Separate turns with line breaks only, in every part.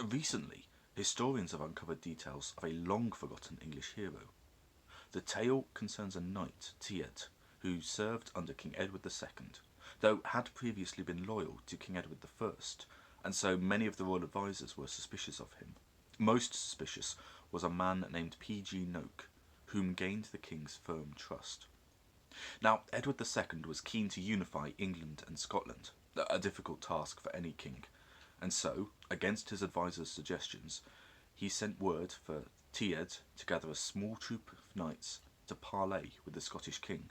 Recently, historians have uncovered details of a long-forgotten English hero. The tale concerns a knight, Teid, who served under King Edward II, though had previously been loyal to King Edward I, and so many of the royal advisers were suspicious of him. Most suspicious was a man named P.G. Noak, whom gained the king's firm trust. Now, Edward II was keen to unify England and Scotland, a difficult task for any king, and so, against his advisers' suggestions, he sent word for Teid to gather a small troop of knights to parley with the Scottish king.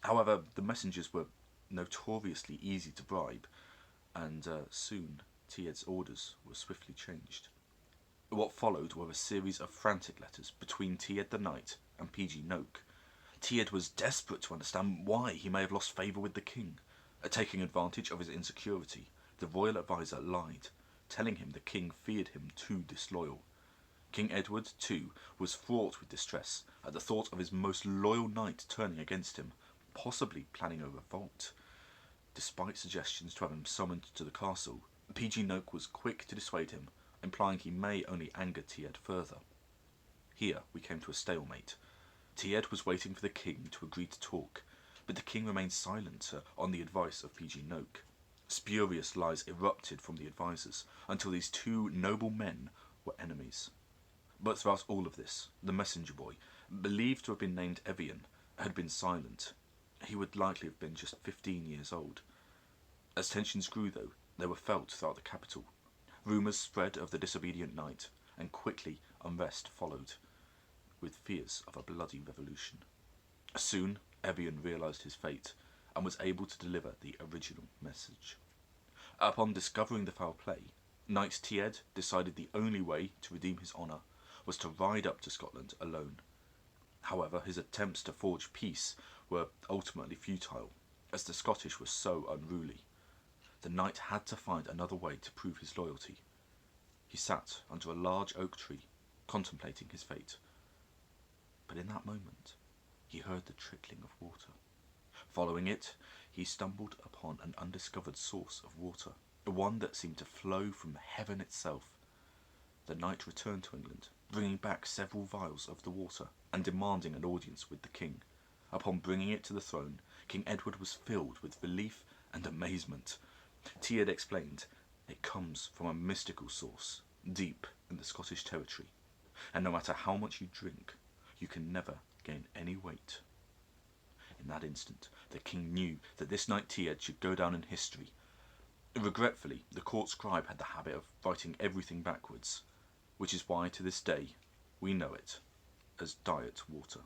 However, the messengers were notoriously easy to bribe, and soon Teid's orders were swiftly changed. What followed were a series of frantic letters between Teid the knight and P.G. Noak. Teid was desperate to understand why he may have lost favour with the king. Taking advantage of his insecurity, the royal adviser lied, telling him the king feared him too disloyal. King Edward, too, was fraught with distress at the thought of his most loyal knight turning against him, possibly planning a revolt. Despite suggestions to have him summoned to the castle, P.G. Noak was quick to dissuade him, implying he may only anger Teid further. Here we came to a stalemate. Teid was waiting for the king to agree to talk, but the king remained silent on the advice of P.G. Noak. Spurious lies erupted from the advisers until these two noble men were enemies. But throughout all of this, the messenger boy, believed to have been named Evian, had been silent. He would likely have been just 15 years old. As tensions grew, though, they were felt throughout the capital. Rumours spread of the disobedient knight, and quickly unrest followed, with fears of a bloody revolution. Soon, Evian realised his fate, and was able to deliver the original message. Upon discovering the foul play, Knight Teid decided the only way to redeem his honour was to ride up to Scotland alone. However, his attempts to forge peace were ultimately futile, as the Scottish were so unruly. The knight had to find another way to prove his loyalty. He sat under a large oak tree, contemplating his fate. But in that moment, he heard the trickling of water. Following it, he stumbled upon an undiscovered source of water, one that seemed to flow from heaven itself. The knight returned to England, bringing back several vials of the water, and demanding an audience with the king. Upon bringing it to the throne, King Edward was filled with relief and amazement. Teid explained, it comes from a mystical source, deep in the Scottish territory, and no matter how much you drink, you can never gain any weight. In that instant, the king knew that this knight Teid should go down in history. Regretfully, the court scribe had the habit of writing everything backwards, which is why to this day we know it as Diet Water.